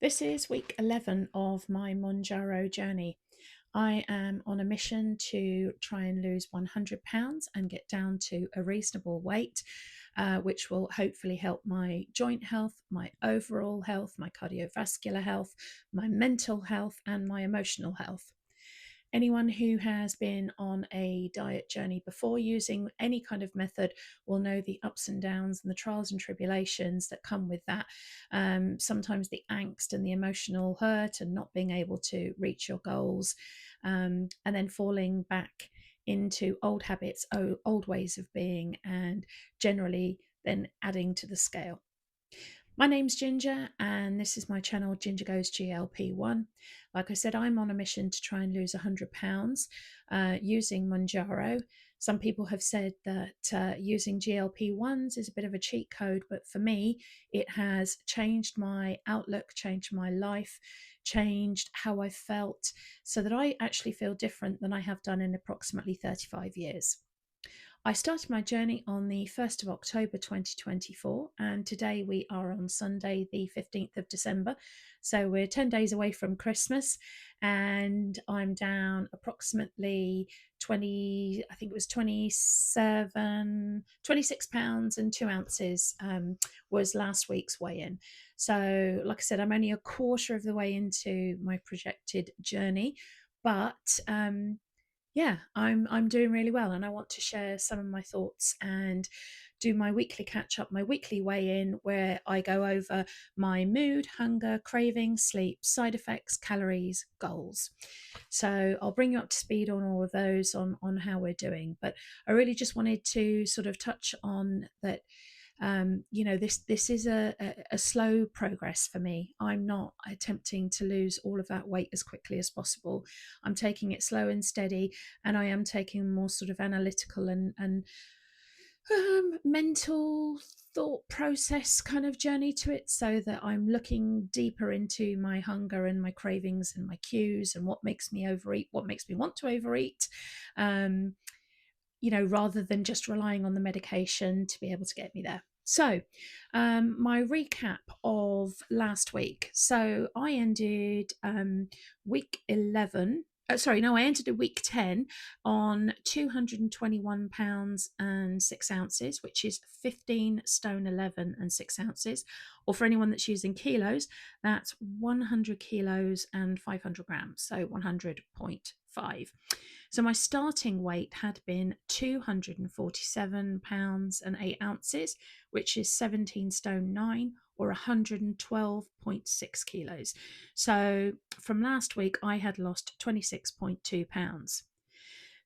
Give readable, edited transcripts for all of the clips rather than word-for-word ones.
This is week 11 of my Mounjaro journey. I am on a mission to try and lose 100 pounds and get down to a reasonable weight, which will hopefully help my joint health, my overall health, my cardiovascular health, my mental health, and my emotional health. Anyone who has been on a diet journey before using any kind of method will know the ups and downs and the trials and tribulations that come with that. Sometimes the angst and the emotional hurt and not being able to reach your goals, and then falling back into old habits, old ways of being, and generally then adding to the scale. My name's Ginger, and this is my channel, Ginger Goes GLP-1. Like I said, I'm on a mission to try and lose 100 pounds using Mounjaro. Some people have said that using GLP-1s is a bit of a cheat code, but for me, it has changed my outlook, changed my life, changed how I felt, so that I actually feel different than I have done in approximately 35 years. I started my journey on the 1st of October 2024, and today we are on Sunday, the 15th of December. So we're 10 days away from Christmas, and I'm down approximately 20, I think it was 26 pounds and 2 ounces was last week's weigh in. So, like I said, I'm only a quarter of the way into my projected journey, but yeah, I'm doing really well, and I want to share some of my thoughts and do my weekly catch up, my weekly weigh in, where I go over my mood, hunger, craving, sleep, side effects, calories, goals. So I'll bring you up to speed on all of those on how we're doing. But I really just wanted to sort of touch on that. This is a slow progress for me. I'm not attempting to lose all of that weight as quickly as possible. I'm taking it slow and steady, and I am taking a more sort of analytical and mental thought process kind of journey to it, so that I'm looking deeper into my hunger and my cravings and my cues and what makes me overeat, what makes me want to overeat. Um, rather than just relying on the medication to be able to get me there. So, my recap of last week. So, I ended week 11. Sorry, no, I entered a week 10 on 221 pounds and 6 ounces, which is 15 stone 11 and 6 ounces. Or for anyone that's using kilos, that's 100 kilos and 500 grams, so 100.5. So my starting weight had been 247 pounds and 8 ounces, which is 17 stone 9 or 112.6 kilos. So from last week, I had lost 26.2 pounds.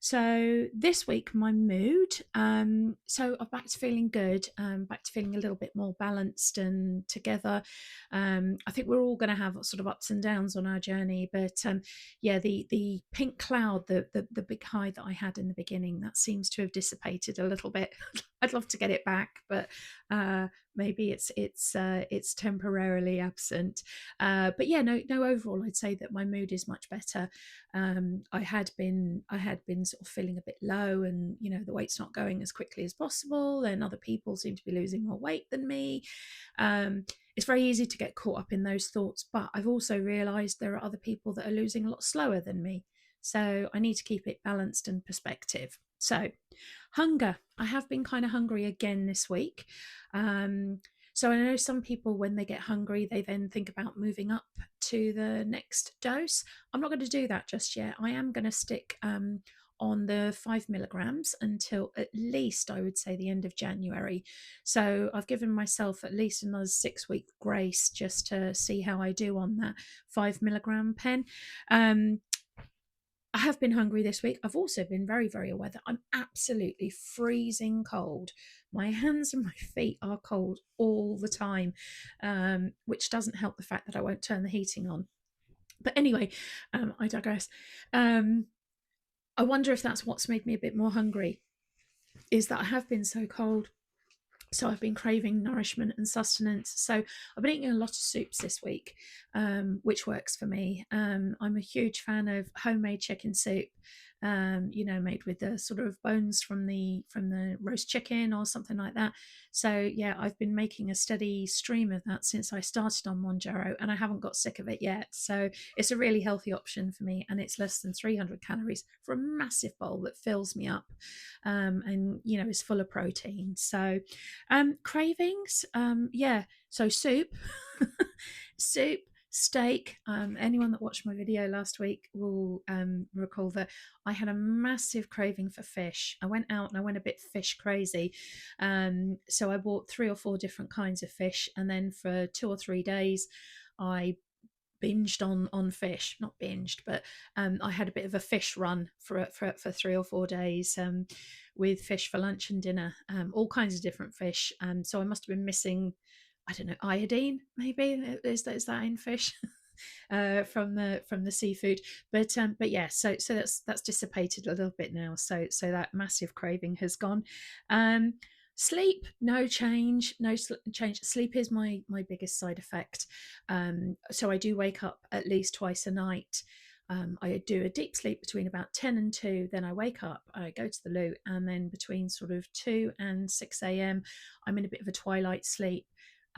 So this week, my mood. So I'm back to feeling good, back to feeling a little bit more balanced and together. I think we're all going to have sort of ups and downs on our journey, but yeah, the pink cloud, the big high that I had in the beginning, that seems to have dissipated a little bit. I'd love to get it back, but maybe it's temporarily absent. But yeah, no. Overall, I'd say that my mood is much better. I had been sort of feeling a bit low, and the weight's not going as quickly as possible, and other people seem to be losing more weight than me. It's very easy to get caught up in those thoughts, but I've also realized there are other people that are losing a lot slower than me, so I need to keep it balanced and perspective. So hunger, I have been kind of hungry again this week. So I know some people, when they get hungry, they then think about moving up to the next dose. I'm not going to do that just yet. I am going to stick on the 5 milligrams until at least, I would say, the end of January. So I've given myself at least another 6 week grace just to see how I do on that 5 milligram pen. I have been hungry this week. I've also been very, very aware that I'm absolutely freezing cold. My hands and my feet are cold all the time, which doesn't help the fact that I won't turn the heating on. But anyway, I digress. I wonder if that's what's made me a bit more hungry, is that I have been so cold. So I've been craving nourishment and sustenance. So I've been eating a lot of soups this week, which works for me. I'm a huge fan of homemade chicken soup. made with the sort of bones from the roast chicken or something like that. So yeah, I've been making a steady stream of that since I started on Mounjaro, and I haven't got sick of it yet. So it's a really healthy option for me, and it's less than 300 calories for a massive bowl that fills me up, and is full of protein. So cravings, yeah. So soup, soup, steak. Anyone that watched my video last week will recall that I had a massive craving for fish. I went out and I went a bit fish crazy. So I bought 3 or 4 different kinds of fish, and then for 2 or 3 days, I binged on fish. Not binged, but I had a bit of a fish run for 3 or 4 days, with fish for lunch and dinner, all kinds of different fish. So I must have been missing, I don't know, iodine maybe. Is that in fish? From the seafood, but yeah, so that's dissipated a little bit now. So that massive craving has gone. um Sleep, no change, no change. Sleep is my biggest side effect. So I do wake up at least twice a night. I do a deep sleep between about 10 and 2, then I wake up, I go to the loo, and then between sort of 2 and 6 a.m. I'm in a bit of a twilight sleep.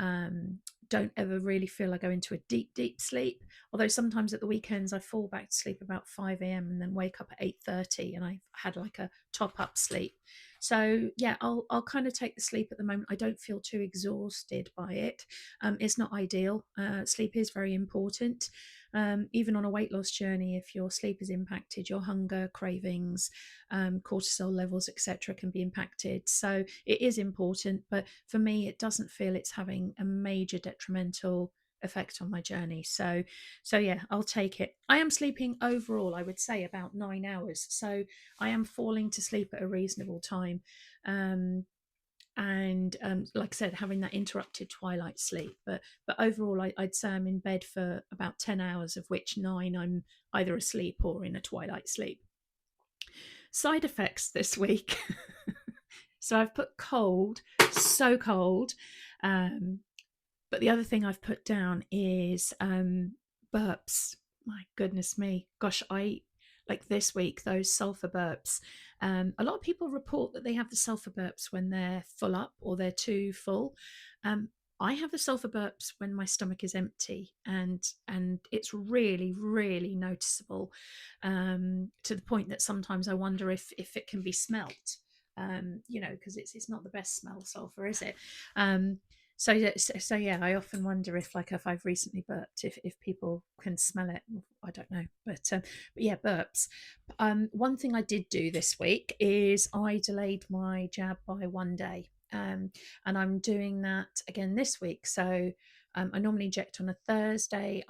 um, don't ever really feel I go into a deep sleep, although sometimes at the weekends I fall back to sleep about 5 a.m. and then wake up at 8:30, and I've had like a top up sleep. So yeah, I'll kind of take the sleep at the moment. I don't feel too exhausted by it. It's not ideal. Sleep is very important. Even on a weight loss journey, if your sleep is impacted, your hunger, cravings, cortisol levels, etc., can be impacted. So it is important, but for me, it doesn't feel it's having a major detrimental effect on my journey. So yeah, I'll take it. I am sleeping overall, I would say, about 9 hours. So I am falling to sleep at a reasonable time. And like I said, having that interrupted twilight sleep, but overall, I'd say I'm in bed for about 10 hours, of which 9 I'm either asleep or in a twilight sleep. Side effects this week. So I've put cold, so cold. um, but the other thing I've put down is burps. My goodness me. Gosh, I like this week, those sulfur burps. A lot of people report that they have the sulfur burps when they're full up or they're too full. Um, I have the sulfur burps when my stomach is empty, and it's really, really noticeable, to the point that sometimes I wonder if it can be smelt. Because it's not the best smell, sulfur, is it? Um, so yeah, I often wonder if I've recently burped, if people can smell it. I don't know, but yeah, burps. One thing I did do this week is I delayed my jab by one day, and I'm doing that again this week. So I normally inject on a Thursday.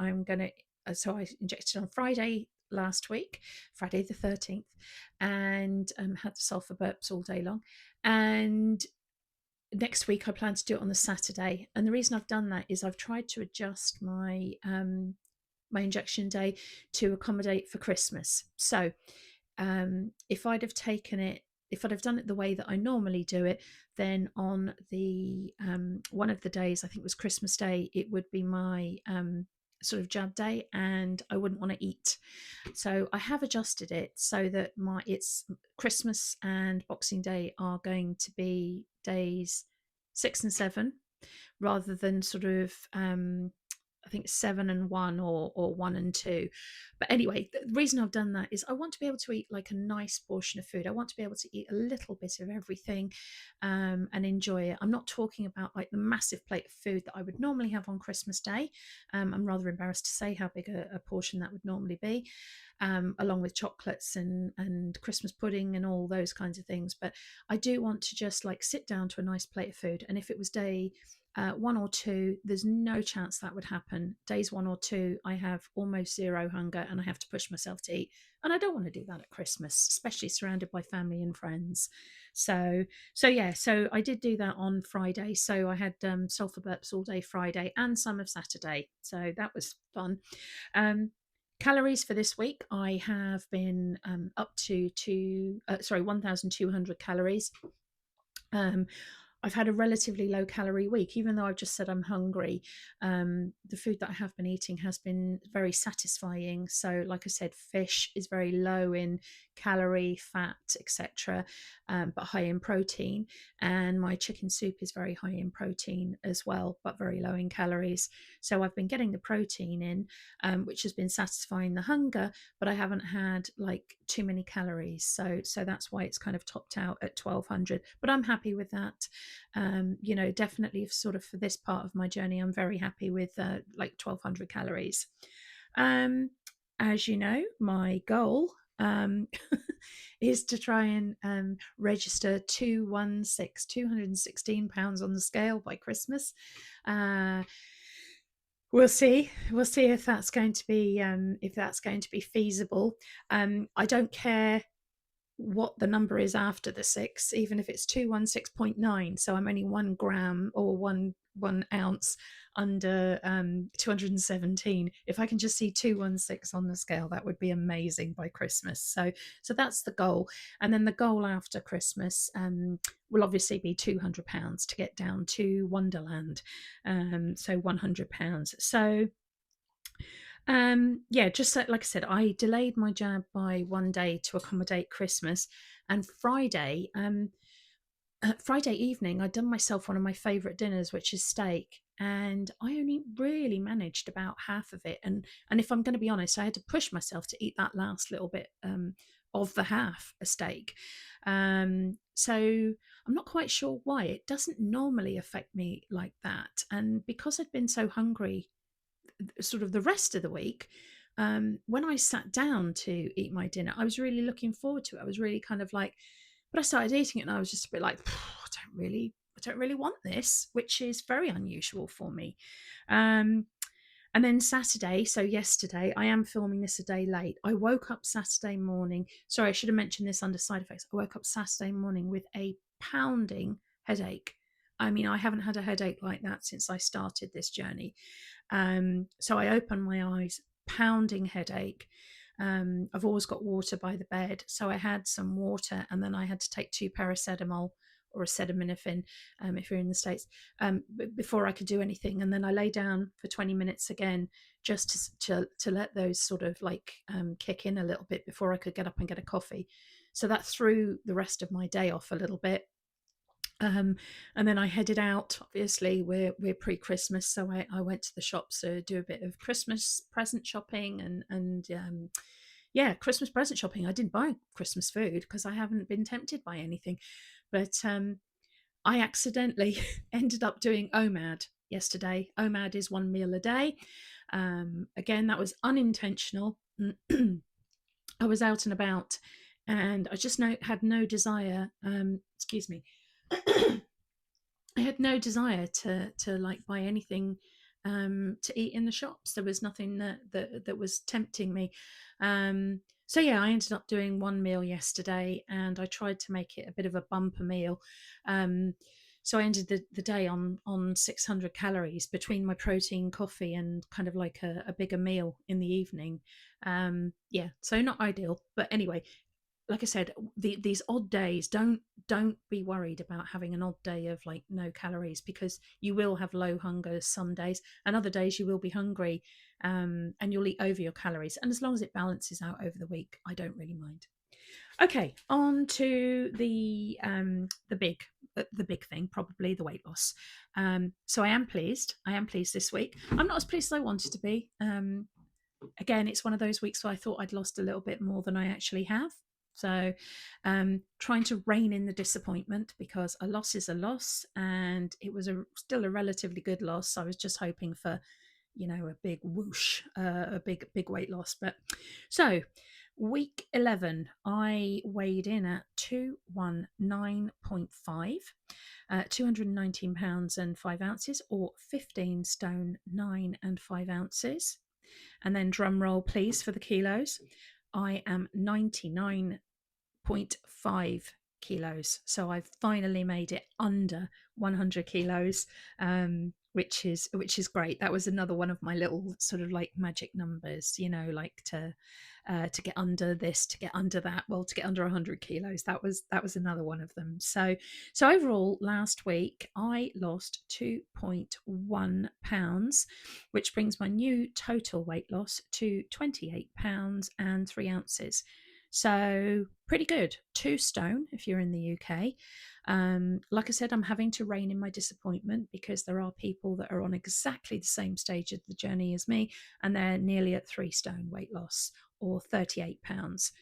So I injected on Friday last week, Friday the 13th, and had the sulfur burps all day long. And next week I plan to do it on the Saturday. And the reason I've done that is I've tried to adjust my injection day to accommodate for Christmas. So if I'd have done it the way that I normally do it, then on the one of the days, I think it was Christmas Day, it would be my sort of jab day, and I wouldn't want to eat. So I have adjusted it so that my it's Christmas and Boxing Day are going to be days 6 and 7, rather than sort of I think 7 and 1, or 1 and 2. But anyway, the reason I've done that is I want to be able to eat like a nice portion of food. I want to be able to eat a little bit of everything, and enjoy it. I'm not talking about like the massive plate of food that I would normally have on Christmas Day. I'm rather embarrassed to say how big a portion that would normally be, along with chocolates and Christmas pudding and all those kinds of things. But I do want to just like sit down to a nice plate of food. And if it was day 1 or 2, there's no chance that would happen. Days 1 or 2, I have almost zero hunger and I have to push myself to eat. And I don't want to do that at Christmas, especially surrounded by family and friends. So yeah, so I did do that on Friday. So I had sulfur burps all day Friday and some of Saturday. So that was fun. Um, Calories for this week, I have been up to 1,200 calories. Um, I've had a relatively low calorie week, even though I've just said I'm hungry. The food that I have been eating has been very satisfying. So, like I said, fish is very low in calorie, fat, etc., but high in protein. And my chicken soup is very high in protein as well, but very low in calories. So I've been getting the protein in, which has been satisfying the hunger, but I haven't had like too many calories. So that's why it's kind of topped out at 1200. But I'm happy with that. Definitely sort of for this part of my journey, I'm very happy with like 1200 calories. Um, as you know, my goal is to try and register 216 pounds on the scale by Christmas. Uh, we'll see. We'll see if that's going to be feasible. I don't care what the number is after the six, even if it's 216.9. So I'm only 1 gram or one ounce under 217. If I can just see 216 on the scale, that would be amazing by Christmas. So that's the goal. And then the goal after Christmas will obviously be £200 to get down to Wonderland. So £100. So yeah, just like I said, I delayed my jab by 1 day to accommodate Christmas. And Friday evening, I'd done myself one of my favourite dinners, which is steak, and I only really managed about half of it. And if I'm going to be honest, I had to push myself to eat that last little bit of the half a steak. So I'm not quite sure why. It doesn't normally affect me like that, and because I'd been so hungry sort of the rest of the week, when I sat down to eat my dinner, I was really looking forward to it. I was really kind of like, but I started eating it and I was just a bit like, I don't really want this, which is very unusual for me. Um, and then Saturday, so yesterday, I am filming this a day late. I woke up Saturday morning. Sorry, I should have mentioned this under side effects. I woke up Saturday morning with a pounding headache. I mean, I haven't had a headache like that since I started this journey. So I opened my eyes, pounding headache. I've always got water by the bed. So I had some water and then I had to take 2 paracetamol or acetaminophen if you're in the States before I could do anything. And then I lay down for 20 minutes again just to let those sort of like kick in a little bit before I could get up and get a coffee. So that threw the rest of my day off a little bit. And then I headed out. Obviously, we're pre-Christmas, so I went to the shops to do a bit of Christmas present shopping and yeah, Christmas present shopping. I didn't buy Christmas food because I haven't been tempted by anything, but I accidentally ended up doing OMAD yesterday. OMAD is 1 meal a day. Again, that was unintentional. I was out and about, and I just had no desire. Excuse me. I had no desire to like buy anything to eat in the shops. There was nothing that was tempting me. So yeah, I ended up doing 1 meal yesterday, and I tried to make it a bit of a bumper meal. So I ended the day on 600 calories between my protein, coffee, and kind of like a bigger meal in the evening. Yeah, so not ideal, but anyway, like I said, these odd days, don't be worried about having an odd day of like no calories, because you will have low hunger some days, and other days you will be hungry, and you'll eat over your calories. And as long as it balances out over the week, I don't really mind. Okay, on to the big thing, probably the weight loss. So I am pleased. I am pleased this week. I'm not as pleased as I wanted to be. Again, it's one of those weeks where I thought I'd lost a little bit more than I actually have. So trying to rein in the disappointment, because a loss is a loss, and it was still a relatively good loss. I was just hoping for, a big whoosh, a big weight loss. But so week 11, I weighed in at 219.5, 219 pounds and 5 ounces, or 15 stone 9 and 5 ounces. And then drum roll, please, for the kilos. I am 99.5 kilos. So I've finally made it under 100 kilos. which is great. That was another one of my little sort of like magic numbers, like to get under this, to get under that, well, to get under 100 kilos. That was another one of them. So overall, last week I lost 2.1 pounds, which brings my new total weight loss to 28 pounds and 3 ounces. So pretty good. 2 stone if you're in the UK. Like I said, I'm having to rein in my disappointment because there are people that are on exactly the same stage of the journey as me, and they're nearly at 3 stone weight loss or 38 pounds.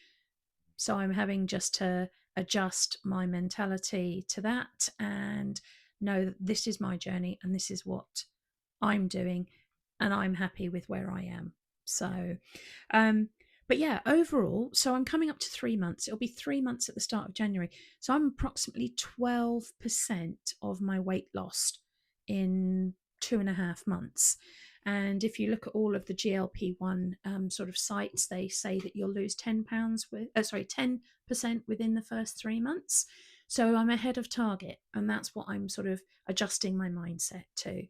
So I'm having just to adjust my mentality to that and know that this is my journey and this is what I'm doing, and I'm happy with where I am. So, um, but yeah, overall, so I'm coming up to 3 months. It'll be 3 months at the start of January. So I'm approximately 12% of my weight lost in 2.5 months. And if you look at all of the GLP-1 sort of sites, they say that you'll lose £10 sorry, 10% within the first 3 months. So I'm ahead of target, and that's what I'm sort of adjusting my mindset to.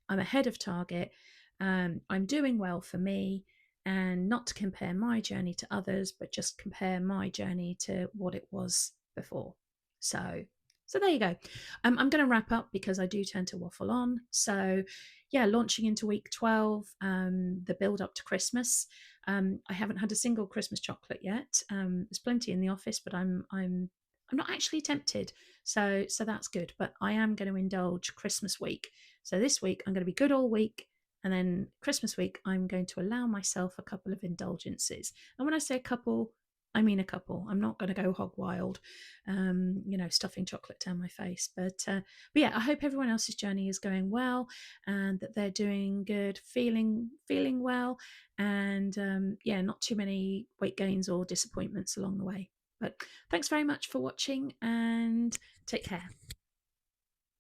I'm ahead of target. I'm doing well for me, and not to compare my journey to others, but just compare my journey to what it was before. So there you go. I'm going to wrap up because I do tend to waffle on. So yeah, launching into week 12, the build up to Christmas. I haven't had a single Christmas chocolate yet. There's plenty in the office, but I'm not actually tempted. So that's good. But I am going to indulge Christmas week. So this week I'm going to be good all week, and then Christmas week I'm going to allow myself a couple of indulgences. And when I say a couple, I mean a couple. I'm not going to go hog wild, stuffing chocolate down my face. But yeah, I hope everyone else's journey is going well, and that they're doing good, feeling well, and yeah, not too many weight gains or disappointments along the way. But thanks very much for watching, and take care.